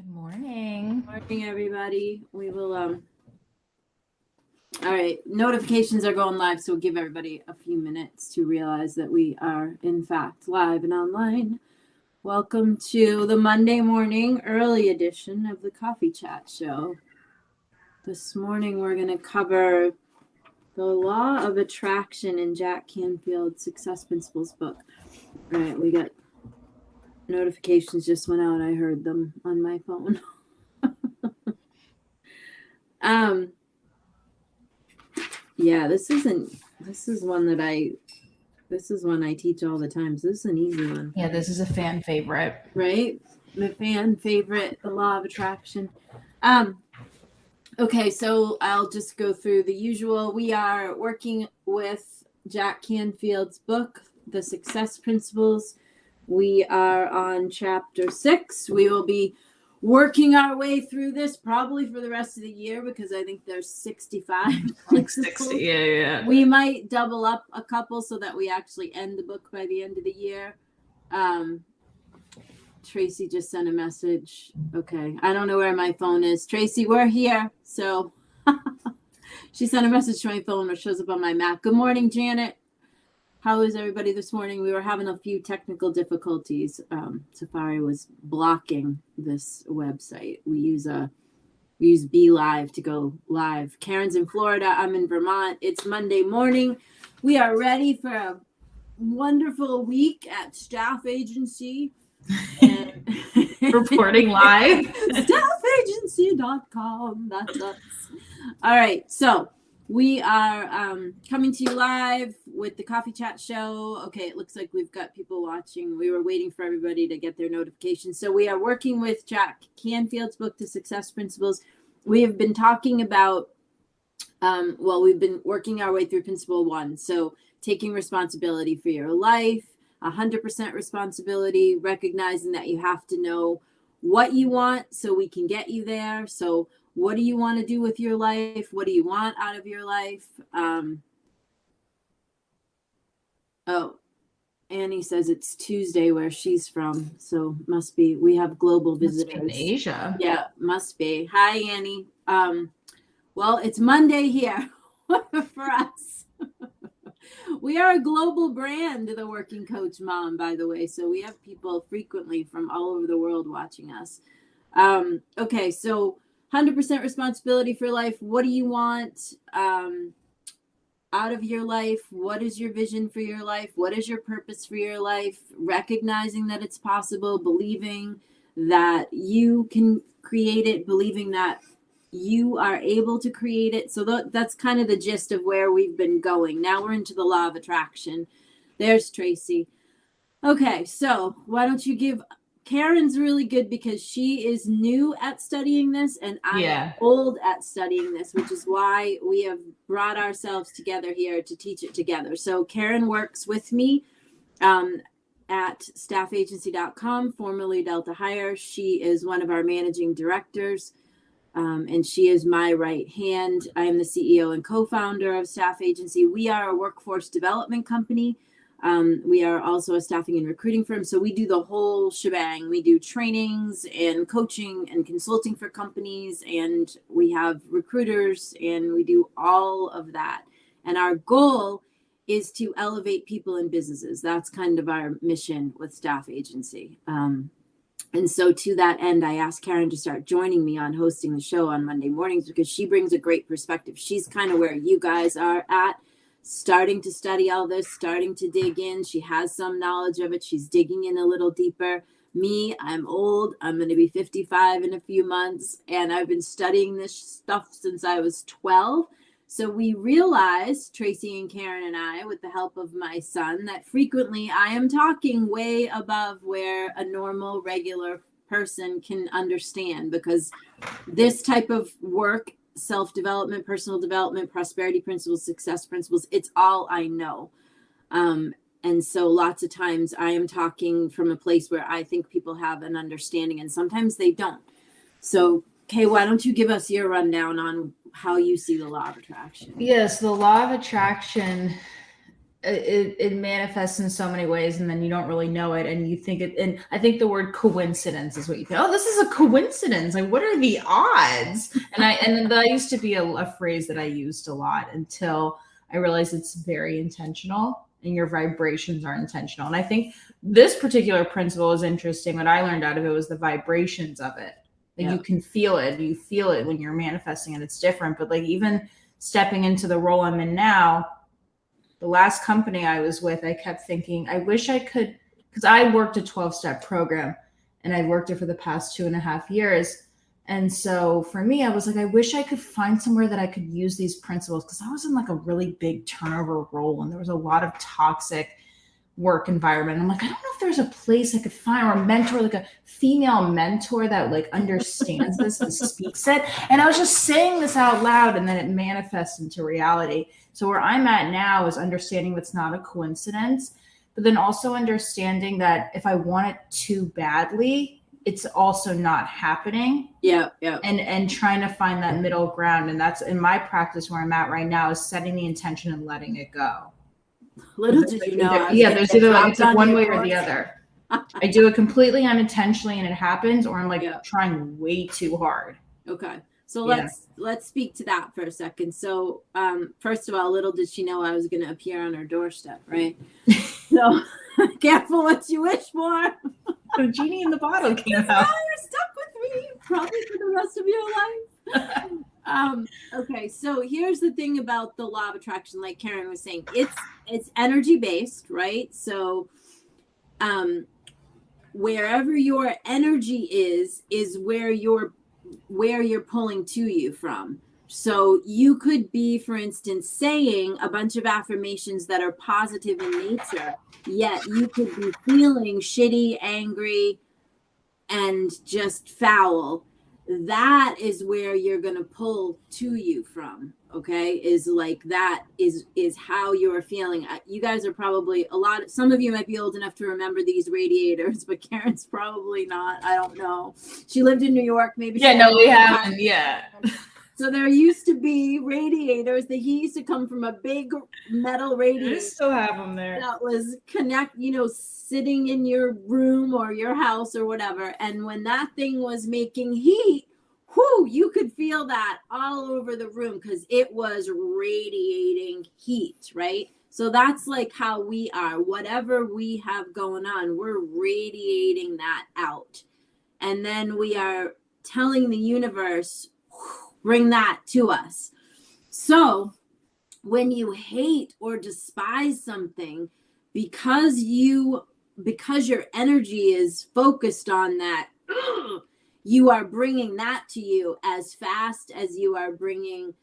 Good morning. Morning, everybody. We will, all right, notifications are going live, so we'll give everybody a few minutes to realize that we are, in fact, live and online. Welcome to the Monday morning early edition of the Coffee Chat Show. This morning, we're going to cover the law of attraction in Jack Canfield's Success Principles book. All right, we got notifications just went out. I heard them on my phone. Yeah, this is one I teach all the time. So this is an easy one. Yeah, this is a fan favorite. Right? The fan favorite, the law of attraction. Okay, so I'll just go through the usual. We are working with Jack Canfield's book, The Success Principles. We are on chapter 6. We will be working our way through this probably for the rest of the year because I think there's 65. Like 60, yeah. We might double up a couple so that we actually end the book by the end of the year. Tracy just sent a message. Okay, I don't know where my phone is. Tracy, we're here. So she sent a message to my phone, which shows up on my Mac. Good morning, Janet. How is everybody this morning? We were having a few technical difficulties. Safari was blocking this website. We use Be Live to go live. Karen's in Florida. I'm in Vermont. It's Monday morning. We are ready for a wonderful week at Staff Agency. And Reporting live. Staffagency.com. That's us. All right. So we are coming to you live with the Coffee Chat Show. Okay, it looks like we've got people watching. We were waiting for everybody to get their notifications. So we are working with Jack Canfield's book, The Success Principles. We have been talking about, we've been working our way through Principle 1. So taking responsibility for your life, 100% responsibility, recognizing that you have to know what you want so we can get you there. So what do you want to do with your life? What do you want out of your life? Annie says it's Tuesday where she's from. So must be, we have global visitors. Must be in Asia. Yeah, must be. Hi, Annie. Well, it's Monday here for us. We are a global brand, the Working Coach Mom, by the way. So we have people frequently from all over the world watching us. Okay, so 100% responsibility for life. What do you want out of your life? What is your vision for your life? What is your purpose for your life? Recognizing that it's possible, believing that you can create it, believing that you are able to create it. So that's kind of the gist of where we've been going. Now we're into the law of attraction. There's Tracy. Okay, so why don't you give... Karen's really good because she is new at studying this and I am old at studying this, which is why we have brought ourselves together here to teach it together. So Karen works with me at staffagency.com, formerly Delta Hire. She is one of our managing directors. And she is my right hand. I am the CEO and co-founder of Staff Agency. We are a workforce development company. We are also a staffing and recruiting firm. So we do the whole shebang. We do trainings and coaching and consulting for companies, and we have recruiters, and we do all of that. And our goal is to elevate people in businesses. That's kind of our mission with Staff Agency. And so to that end, I asked Karen to start joining me on hosting the show on Monday mornings because she brings a great perspective. She's kind of where you guys are at, starting to study all this, starting to dig in. She has some knowledge of it. She's digging in a little deeper. Me, I'm old. I'm going to be 55 in a few months, and I've been studying this stuff since I was 12. So we realized, Tracy and Karen and I, with the help of my son, that frequently I am talking way above where a normal, regular person can understand, because this type of work, self-development, personal development, prosperity principles, success principles, it's all I know. And so lots of times I am talking from a place where I think people have an understanding, and sometimes they don't. So, Kay, why don't you give us your rundown on how you see the law of attraction? Yes, the law of attraction it manifests in so many ways, and then you don't really know it, and you think it. And I think the word coincidence is what you think. Oh, this is a coincidence. Like, what are the odds? And that used to be a phrase that I used a lot until I realized it's very intentional, and your vibrations are intentional. And I think this particular principle is interesting. What I learned out of it was the vibrations of it. Like, you can feel it. You feel it when you're manifesting it. It's different. But like, even stepping into the role I'm in now, the last company I was with, I kept thinking, I wish I could, because I worked a 12-step program and I worked it for the past 2.5 years. And so for me, I was like, I wish I could find somewhere that I could use these principles, because I was in like a really big turnover role and there was a lot of toxic work environment. I'm like, I don't know if there's a place I could find, or a mentor, like a female mentor that like understands this and speaks it. And I was just saying this out loud, and then it manifests into reality. So where I'm at now is understanding that's not a coincidence, but then also understanding that if I want it too badly, it's also not happening. Yeah. And trying to find that middle ground. And that's in my practice where I'm at right now, is setting the intention and letting it go. Little did you know. There's either like, it's like one way or the other. I do it completely unintentionally and it happens, or I'm like trying way too hard. Okay. So let's speak to that for a second. So first of all, little did she know I was going to appear on her doorstep, right? So careful what you wish for. The genie in the bottle came out. You're stuck with me probably for the rest of your life. Okay, so here's the thing about the law of attraction. Like Karen was saying, it's energy based, right? So wherever your energy is where you're pulling to you from. So you could be, for instance, saying a bunch of affirmations that are positive in nature, yet you could be feeling shitty, angry, and just foul. That is where you're going to pull to you from. Okay. Is like, that is how you're feeling. You guys are probably some of you might be old enough to remember these radiators, but Karen's probably not. I don't know. She lived in New York. Maybe. Yeah, no, we haven't. Yeah. So there used to be radiators. The heat used to come from a big metal radiator. I still have them there. That was sitting in your room or your house or whatever. And when that thing was making heat, you could feel that all over the room because it was radiating heat, right? So that's like how we are. Whatever we have going on, we're radiating that out. And then we are telling the universe, bring that to us. So when you hate or despise something, because your energy is focused on that, you are bringing that to you as fast as you are bringing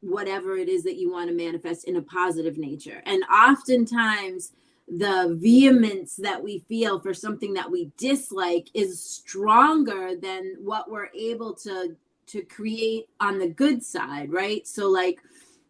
whatever it is that you want to manifest in a positive nature. And oftentimes the vehemence that we feel for something that we dislike is stronger than what we're able to create on the good side, right? So like,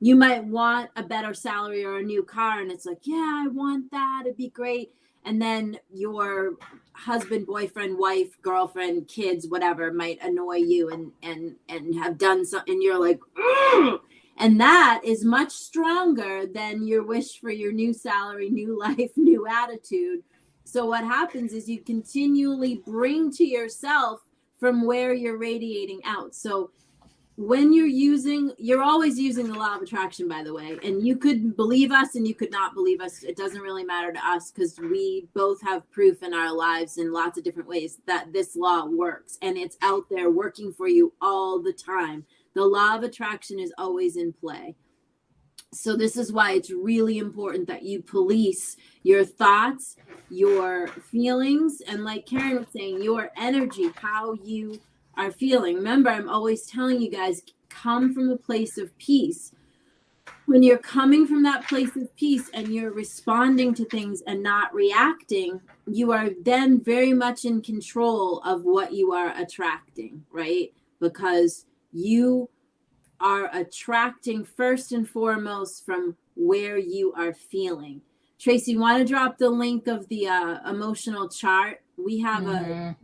you might want a better salary or a new car, and it's like, yeah, I want that, it'd be great. And then your husband, boyfriend, wife, girlfriend, kids, whatever, might annoy you and have done something, and you're like, ugh! And that is much stronger than your wish for your new salary, new life, new attitude. So what happens is you continually bring to yourself from where you're radiating out. So when you're always using the law of attraction, by the way, and you could believe us and you could not believe us. It doesn't really matter to us because we both have proof in our lives in lots of different ways that this law works, and it's out there working for you all the time. The law of attraction is always in play. So this is why it's really important that you police your thoughts, your feelings, and like Karen was saying, your energy, how you are feeling. Remember, I'm always telling you guys, come from a place of peace. When you're coming from that place of peace and you're responding to things and not reacting, you are then very much in control of what you are attracting, right? Because you are attracting first and foremost from where you are feeling. Tracy, want to drop the link of the emotional chart? We have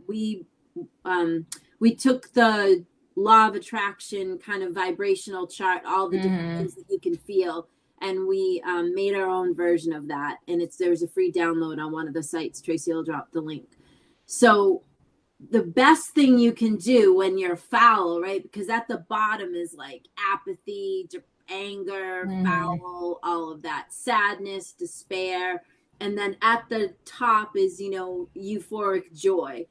we took the law of attraction kind of vibrational chart, all the different things that you can feel. and we made our own version of that. And there's a free download on one of the sites. Tracy will drop the link. So the best thing you can do when you're foul, right? Because at the bottom is like apathy, anger, foul, all of that, sadness, despair. And then at the top is, euphoric joy.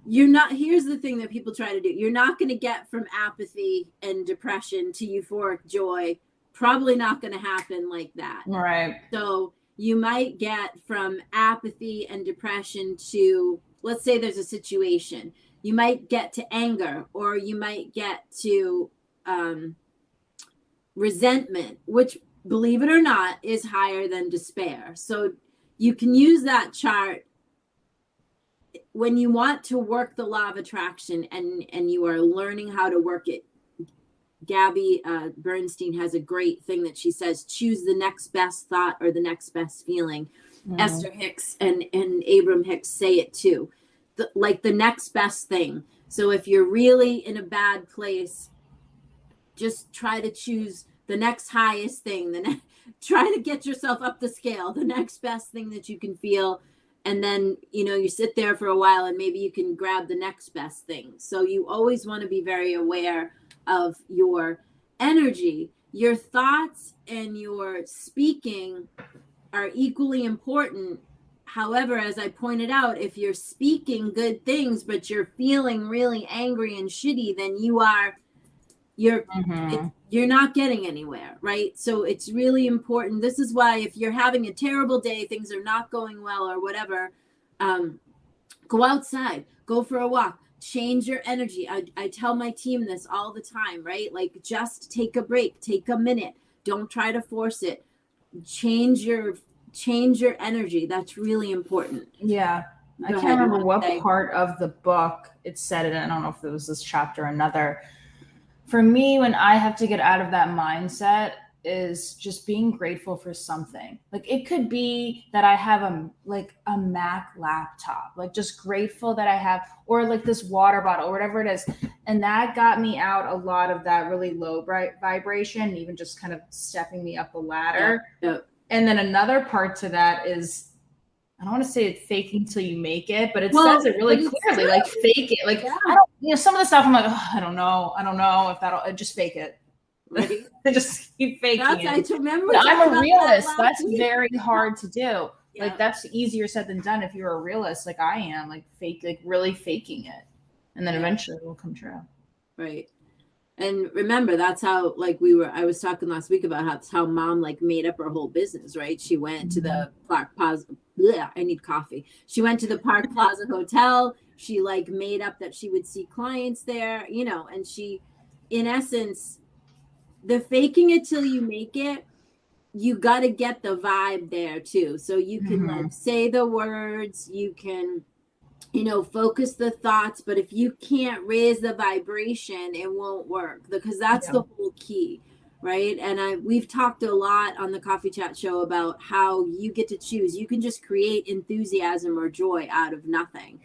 Here's the thing that people try to do. You're not going to get from apathy and depression to euphoric joy. Probably not going to happen like that. Right. So you might get from apathy and depression to, let's say there's a situation. You might get to anger, or you might get to resentment, which, believe it or not, is higher than despair. So you can use that chart when you want to work the law of attraction and you are learning how to work it. Gabby Bernstein has a great thing that she says, choose the next best thought or the next best feeling. Esther Hicks and Abram Hicks say it too. Like the next best thing. So if you're really in a bad place, just try to choose the next highest thing. Try to get yourself up the scale, the next best thing that you can feel. And then, you sit there for a while and maybe you can grab the next best thing. So you always want to be very aware of your energy. Your thoughts and your speaking are equally important. However, as I pointed out, if you're speaking good things, but you're feeling really angry and shitty, then you're not getting anywhere, right? So it's really important. This is why if you're having a terrible day, things are not going well or whatever, go outside, go for a walk, change your energy. I tell my team this all the time, right? Like, just take a break, take a minute. Don't try to force it. Change your energy. That's really important. Yeah. I can't remember what part of the book it said it. I don't know if it was this chapter or another. For me, when I have to get out of that mindset, is just being grateful for something. Like, it could be that I have a Mac laptop, like just grateful that I have, or like this water bottle or whatever it is. And that got me out a lot of that really low vibration, even just kind of stepping me up the ladder. Yeah. And then another part to that is, I don't want to say it's faking till you make it, but it says it really clearly, like fake it. Like, some of the stuff I'm like, I don't know if that'll, just fake it. Right. Just keep faking it. I remember I'm a realist. That's very hard to do. Yeah. Like, that's easier said than done if you're a realist, like I am, like really faking it. And then eventually it will come true. Right. And remember, that's how, I was talking last week about how mom made up her whole business, right? She went to the Park Plaza. I need coffee. She went to the Park Plaza Hotel. She made up that she would see clients there, and she, in essence, the faking it till you make it, you got to get the vibe there too. So you can say the words, you can, focus the thoughts, but if you can't raise the vibration, it won't work, because that's the whole key, right? And we've talked a lot on the Coffee Chat show about how you get to choose. You can just create enthusiasm or joy out of nothing.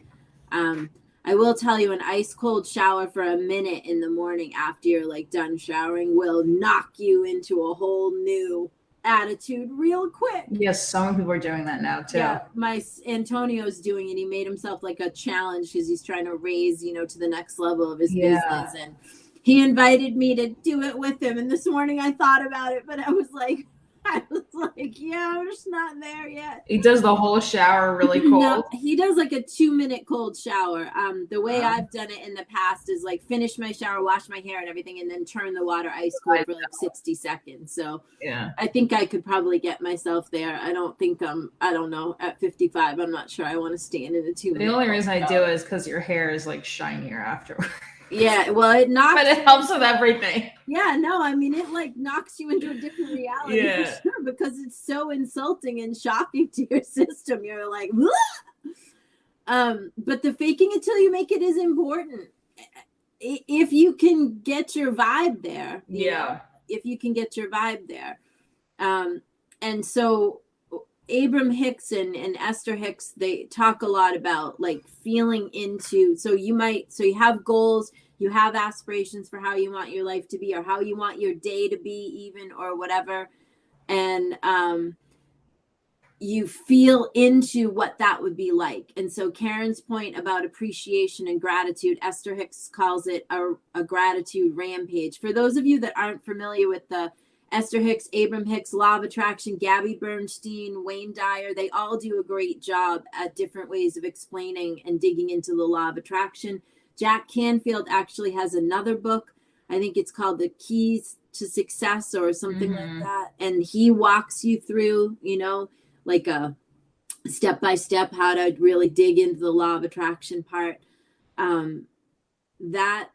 I will tell you, an ice cold shower for a minute in the morning after you're done showering will knock you into a whole new attitude real quick. Yes, some people are doing that now too. Yeah, my Antonio's doing it. He made himself a challenge because he's trying to raise, to the next level of his business, and he invited me to do it with him. And this morning I thought about it, but I was like, yeah, I'm just not there yet. He does the whole shower really cold. No, he does a 2-minute cold shower. The way I've done it in the past is finish my shower, wash my hair and everything, and then turn the water ice cold for 60 seconds. So yeah, I think I could probably get myself there. I don't know, at 55, I'm not sure I want to stand in a 2-minute. The only reason I do it is because your hair is shinier afterwards. Yeah, well, it knocks. But it helps with everything. Yeah, no, I mean, it knocks you into a different reality for sure, because it's so insulting and shocking to your system. You're like, but the faking it till you make it is important. If you can get your vibe there, if you can get your vibe there, and so Abram Hicks and Esther Hicks, they talk a lot about feeling into, so you have goals, you have aspirations for how you want your life to be, or how you want your day to be even, or whatever. and you feel into what that would be like. And so Karen's point about appreciation and gratitude, Esther Hicks calls it a gratitude rampage. For those of you that aren't familiar with the Esther Hicks, Abram Hicks, Law of Attraction, Gabby Bernstein, Wayne Dyer, they all do a great job at different ways of explaining and digging into the Law of Attraction. Jack Canfield actually has another book. I think it's called The Keys to Success or something like that. And he walks you through, like a step-by-step how to really dig into the Law of Attraction part. That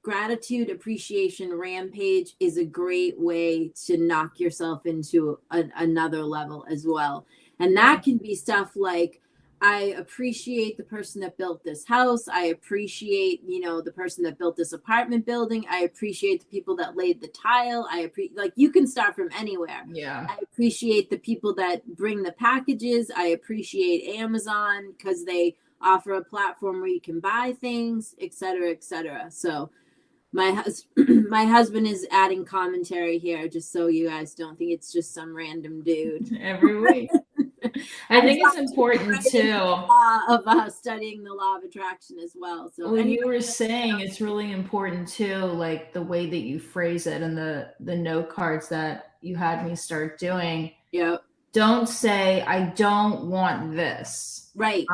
gratitude appreciation rampage is a great way to knock yourself into another level as well. And that can be stuff like, I appreciate the person that built this house. I appreciate, the person that built this apartment building. I appreciate the people that laid the tile. Like you can start from anywhere. Yeah. I appreciate the people that bring the packages. I appreciate Amazon because they offer a platform where you can buy things, et cetera, et cetera. So my husband is adding commentary here, just so you guys don't think it's just some random dude. Every week. I think it's important too of studying the Law of Attraction as well. So when you were saying it's really important too, like the way that you phrase it and the note cards that you had me start doing. Yep. Don't say I don't want this. Right.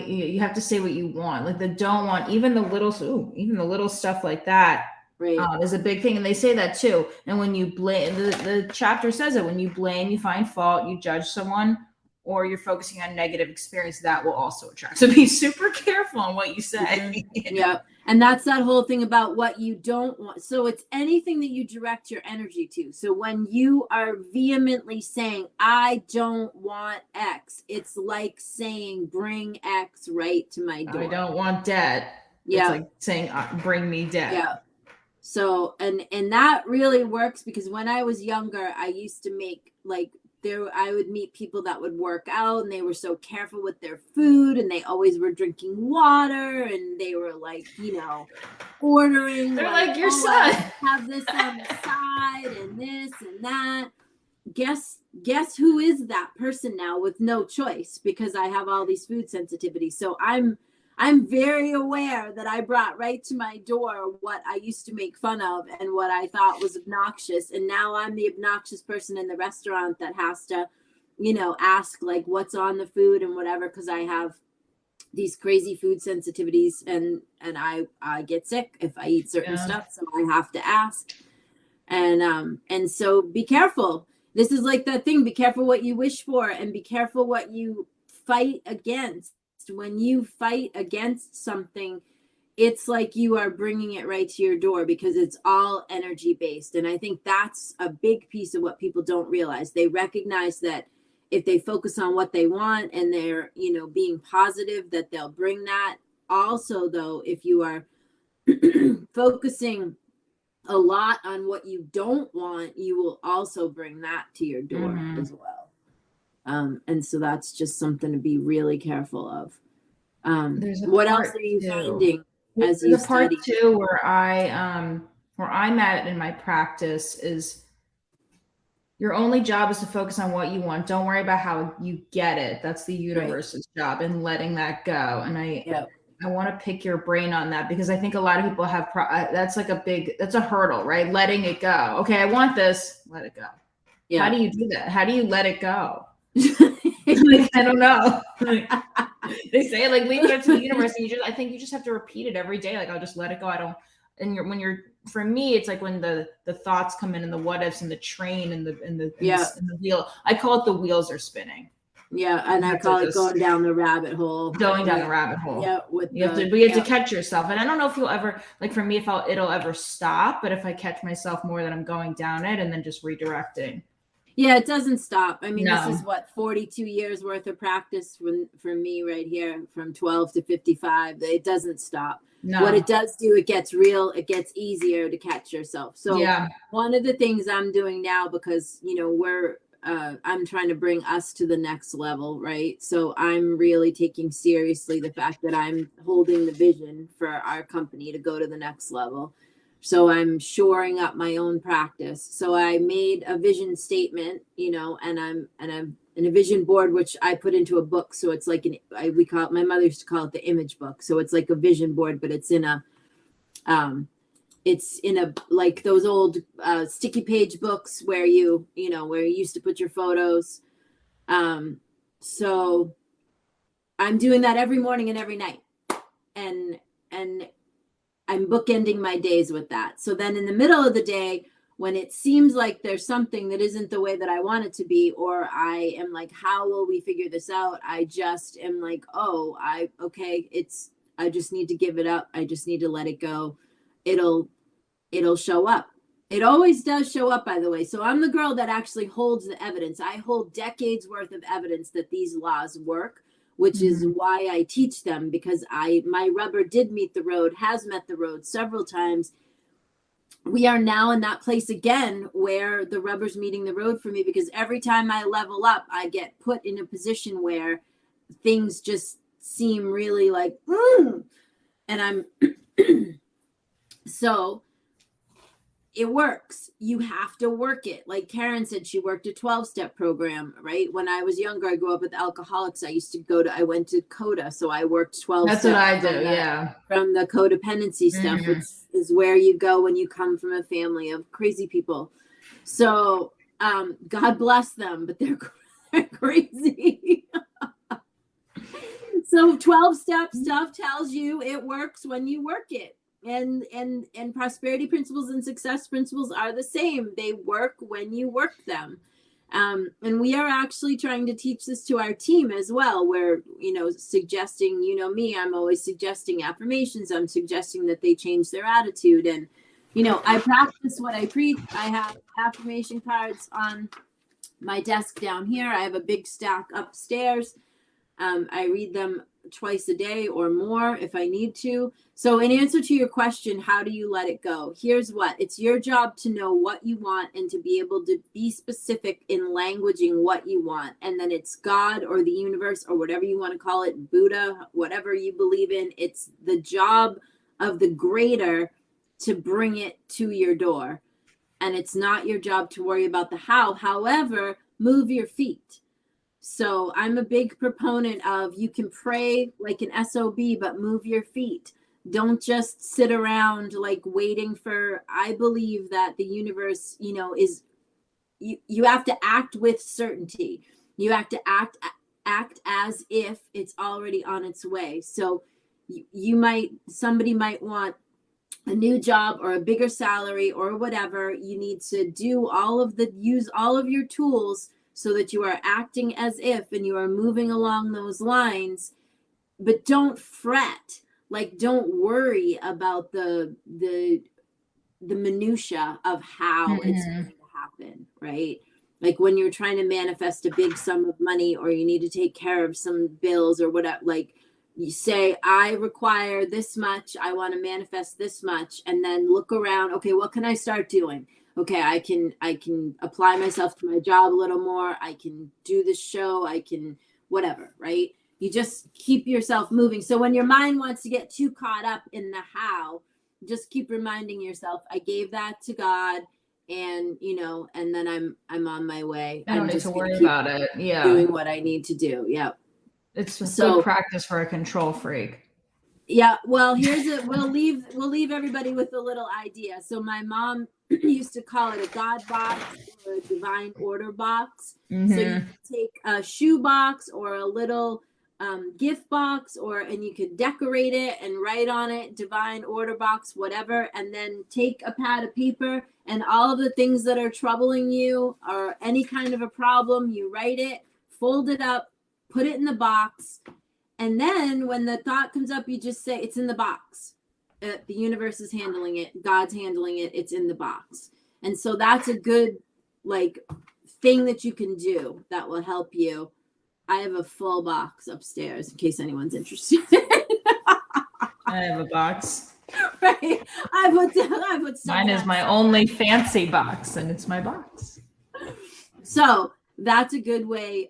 You have to say what you want. Like the don't want, even the little stuff like that. Right. Is a big thing. And they say that too. And when you blame, the chapter says it, when you blame, you find fault, you judge someone, or you're focusing on negative experience, that will also attract. So be super careful on what you say. Yeah. And that's that whole thing about what you don't want. So it's anything that you direct your energy to. So when you are vehemently saying, I don't want X, it's like saying, bring X right to my door. I don't want debt. Yeah. It's like saying, bring me debt. Yeah. So, and that really works because when I was younger, I used to make I would meet people that would work out and they were so careful with their food and they always were drinking water and they were ordering. They're like your son. Have this on the side and this and that. Guess who is that person now with no choice because I have all these food sensitivities. So I'm very aware that I brought right to my door what I used to make fun of and what I thought was obnoxious. And now I'm the obnoxious person in the restaurant that has to, ask what's on the food and whatever, because I have these crazy food sensitivities and I get sick if I eat certain stuff. So I have to ask. And so be careful. This is like that thing. Be careful what you wish for and be careful what you fight against. When you fight against something, it's like you are bringing it right to your door because it's all energy based. And I think that's a big piece of what people don't realize. They recognize that if they focus on what they want and they're, being positive, that they'll bring that. Also, though, if you are focusing a lot on what you don't want, you will also bring that to your door as well. And so that's just something to be really careful of. What else are you finding as you study? Part two where I'm at in my practice is your only job is to focus on what you want. Don't worry about how you get it. That's the universe's job and letting that go. And I want to pick your brain on that because I think a lot of people have that's a hurdle, right? Letting it go. Okay, I want this. Let it go. Yeah. How do you do that? How do you let it go? I don't know. They say leave it up to the universe, and I think you just have to repeat it every day. I'll just let it go. For me, it's like when the thoughts come in and the what ifs and the train and the wheel. I call it the wheels are spinning. Yeah, and I call it going down the rabbit hole. Going down the rabbit hole. Yeah, you have to catch yourself. And I don't know if you'll ever for me if it'll ever stop, but if I catch myself more that I'm going down it and then just redirecting. Yeah, it doesn't stop. I mean, This is 42 years worth of practice for me right here from 12 to 55. It doesn't stop. No. What it does do, it gets easier to catch yourself. So one of the things I'm doing now, because, I'm trying to bring us to the next level, right? So I'm really taking seriously the fact that I'm holding the vision for our company to go to the next level. So I'm shoring up my own practice. So I made a vision statement, and I'm in a vision board, which I put into a book. So it's like we call it, my mother used to call it the image book. So it's like a vision board, but it's in a like those old sticky page books where where you used to put your photos. So I'm doing that every morning and every night, and I'm bookending my days with that. So then in the middle of the day, when it seems like there's something that isn't the way that I want it to be, or I am like, how will we figure this out? I just am like, I just need to give it up. I just need to let it go. It'll show up. It always does show up, by the way. So I'm the girl that actually holds the evidence. I hold decades worth of evidence that these laws work, which is why I teach them, because my rubber did meet the road, has met the road several times. We are now in that place again where the rubber's meeting the road for me, because every time I level up, I get put in a position where things just seem really like, and I'm, so it works. You have to work it. Like Karen said, she worked a 12-step program, right? When I was younger, I grew up with alcoholics. I went to CODA. So I worked 12 That's steps. what I do. Yeah. From the codependency stuff, which is where you go when you come from a family of crazy people. So God bless them, but they're crazy. So 12-step stuff tells you it works when you work it. And prosperity principles and success principles are the same. They work when you work them. And we are actually trying to teach this to our team as well. We're, suggesting, me, I'm always suggesting affirmations. I'm suggesting that they change their attitude. And, I practice what I preach. I have affirmation cards on my desk down here. I have a big stack upstairs. I read them twice a day or more if I need to. So in answer to your question, how do you let it go? Here's what. It's your job to know what you want and to be able to be specific in languaging what you want. And then it's God or the universe or whatever you want to call it, Buddha, whatever you believe in. It's the job of the greater to bring it to your door. And it's not your job to worry about the how. However, move your feet. So I'm a big proponent of, you can pray like an SOB, but move your feet. Don't just sit around like waiting for, I believe that the universe, is, you have to act with certainty. You have to act as if it's already on its way. So somebody might want a new job or a bigger salary or whatever. You need to use all of your tools so that you are acting as if, and you are moving along those lines, but don't fret. Like, don't worry about the minutia of how it's going to happen, right? Like when you're trying to manifest a big sum of money, or you need to take care of some bills or whatever, like you say, I require this much, I want to manifest this much, and then look around, okay, what can I start doing? Okay, I can apply myself to my job a little more. I can do this show. I can whatever, right? You just keep yourself moving. So when your mind wants to get too caught up in the how, just keep reminding yourself, I gave that to God, and and then I'm on my way. I don't I'm need just to worry about it. Yeah. Doing what I need to do. Yeah. It's good practice for a control freak. Yeah, well, we'll leave everybody with a little idea. So my mom used to call it a God box or a divine order box. So you take a shoe box or a little gift box, and you could decorate it and write on it, divine order box, whatever, and then take a pad of paper and all of the things that are troubling you or any kind of a problem, you write it, fold it up, put it in the box. And then when the thought comes up, you just say, it's in the box. The universe is handling it. God's handling it. It's in the box. And so that's a good thing that you can do that will help you. I have a full box upstairs in case anyone's interested. I have a box. Right. I put mine is my only fancy box, and it's my box. So that's a good way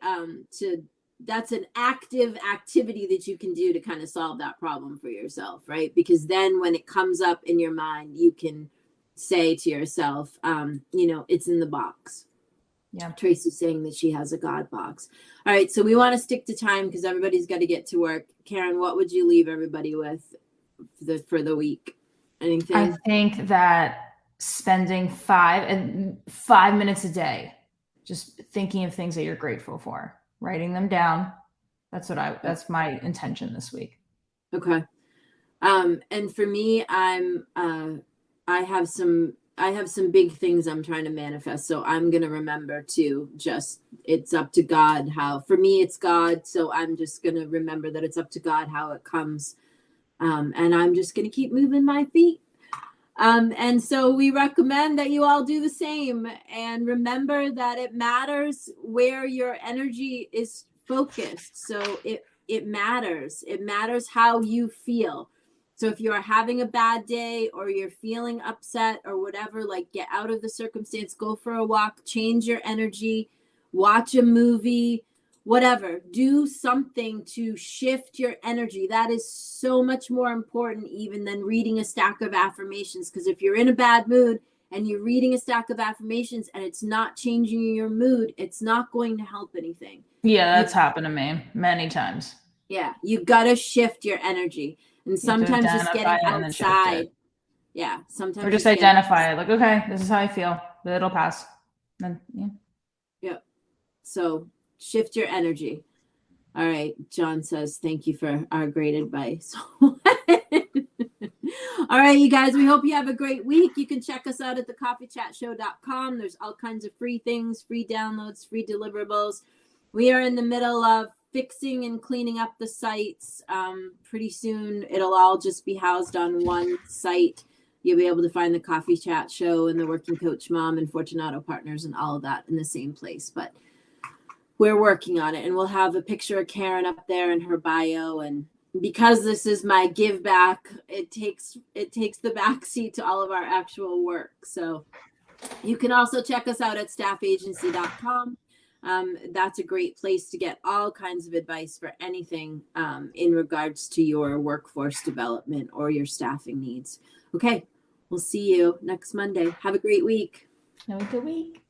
that's an active activity that you can do to kind of solve that problem for yourself, right? Because then when it comes up in your mind, you can say to yourself, it's in the box. Yeah. Tracy's saying that she has a God box. All right. So we want to stick to time because everybody's got to get to work. Karen, what would you leave everybody with for the week? Anything? I think that spending 5 minutes a day, just thinking of things that you're grateful for, writing them down. That's my intention this week. Okay. And for me, I have some big things I'm trying to manifest. So I'm going to remember to it's up to God for me, it's God. So I'm just going to remember that it's up to God how it comes. And I'm just going to keep moving my feet. And so we recommend that you all do the same and remember that it matters where your energy is focused. So it matters. It matters how you feel. So if you're having a bad day or you're feeling upset or whatever, like get out of the circumstance, go for a walk, change your energy, watch a movie, whatever, do something to shift your energy. That is so much more important even than reading a stack of affirmations. Because if you're in a bad mood and you're reading a stack of affirmations and it's not changing your mood, it's not going to help anything. Yeah, that's happened to me many times. Yeah, you got to shift your energy. And sometimes just getting outside. Yeah, sometimes. Or just identify it. Like, okay, this is how I feel. But it'll pass. Then, yeah. Yep. So shift your energy. All right. John says, thank you for our great advice. All right, you guys, we hope you have a great week. You can check us out at thecoffeechatshow.com. There's all kinds of free things, free downloads, free deliverables. We are in the middle of fixing and cleaning up the sites. Pretty soon, it'll all just be housed on one site. You'll be able to find the Coffee Chat Show and the Working Coach Mom and Fortunato Partners and all of that in the same place. But we're working on it, and we'll have a picture of Karen up there in her bio. And because this is my give back, it takes the back seat to all of our actual work. So you can also check us out at staffagency.com. That's a great place to get all kinds of advice for anything in regards to your workforce development or your staffing needs. Okay, we'll see you next Monday. Have a great week. Have a good week.